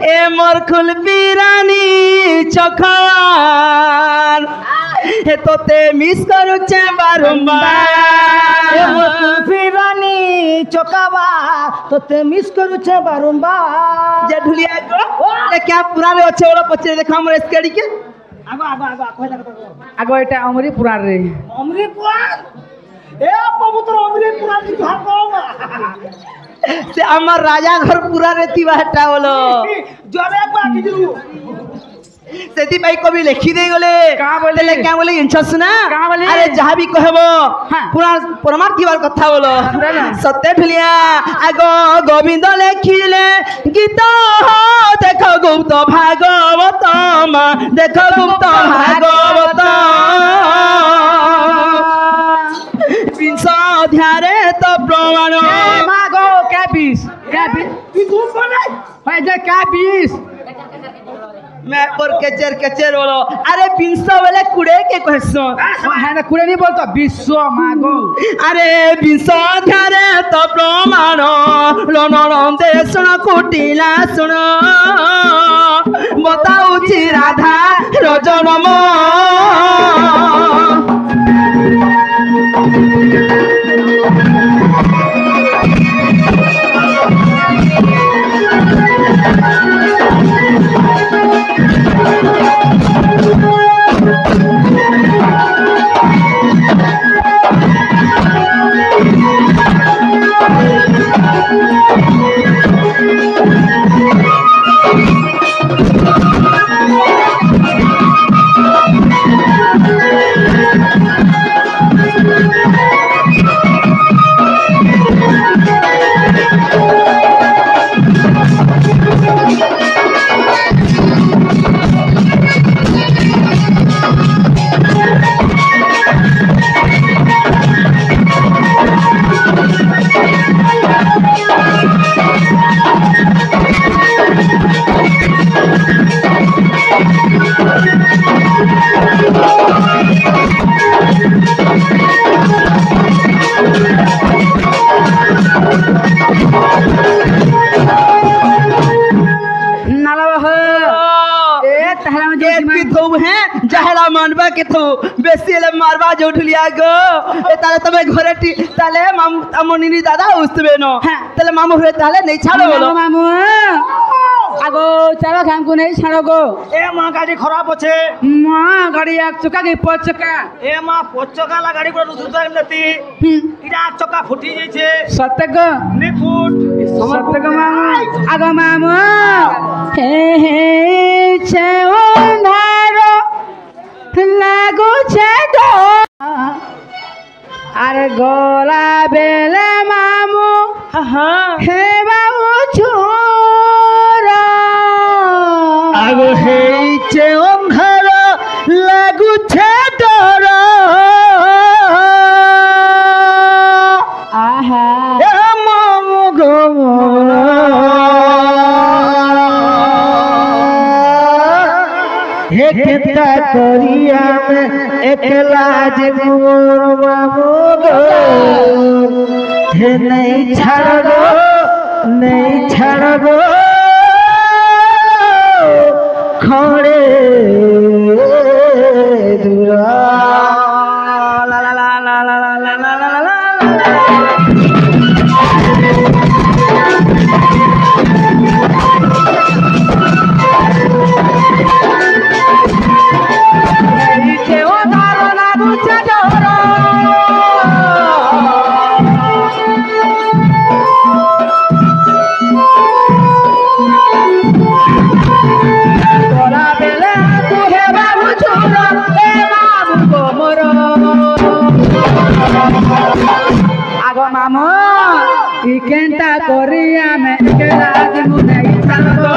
এ মোর খুলবি রানী চখার হে তোতে miss করছে বারম্বার এ মোর কুলফি রানী চকাবা তোতে miss করছে বারম্বার যে ঢুলিয়া গো এ ক্যা পুরারে আছে ওরা পচে দেখা আমার স্কেডি কে আগো আগো আগো কইলা কথা আগ এটা অমরি পুরার রে অমরি পুরাণ এ পবিত্র অমরি পুরাণ কি ভাগো সে আমার রাজা ঘর পুরারে তিবাটা হলো জরে একবার কিছু সেতি ভাই কবি লেখি দেই গলে কা বলে? তাহলে কে বলে ইনছস না কা বলে? আরে যাহা বি কহব হ্যাঁ। পুরা পরমার দিবার কথা বলো পুরা না। সত্য ঢুলিয়া আগ গোবিন্দ লেখিলে গীত দেখো গুপ্ত ভাগবত মা দেখো গুপ্ত ভাগবত বিংশ অধ্যায়ে তো প্রমাণ মাগো ক্যাবিস ক্যাবিস তুই ঘুম করে ভাই যে ক্যাবিস मैं और केचर बोलो अरे बिंसो वाले कुड़े के कहसो হ্যাঁ না কুড়ে নি বলতো বিশ্ব মাগো अरे बिंसो ध्यारे तो प्रमाण लोनोंदे सुन कुटिला सुन बताऊची राधा रजनम जहला मानवा के थो बेसी ले मारवा जो ढुलिया गो ए ताले तमे घरे ताले मामनी दादा उस्तबे नो ताले मामू हुए ताले नहीं छाड़ो बोलो মামু আগো চালো খামকু নেই ছাড়ো গো এ মা গাড়ি খারাপ আছে মা গাড়ি এক চকা কি পাঁচ চকা এ মা পচকালা গাড়ি করে রুসুতা এমনতি ইটা চকা ফুটি যাইছে সত্য গো নি ফুট সত্য গো মামু আগো মামু হে হে চেও ধারো লাগু ছেদো আরে গলা বেলে মামু हाँ হে বাবু ছুরা आगो हेचे ओंघर लागु छे डर आहा ए मामू गो हे केता करिया में एकला जे मोर मामू गो हे नहीं छाड़ो नहीं छाड़ो खड़े दूरा ला ला ला ला ला ला ला ला ला ला আগো মামু ই কেনটা করি আমি একলা দিমু নাই ছাড়বো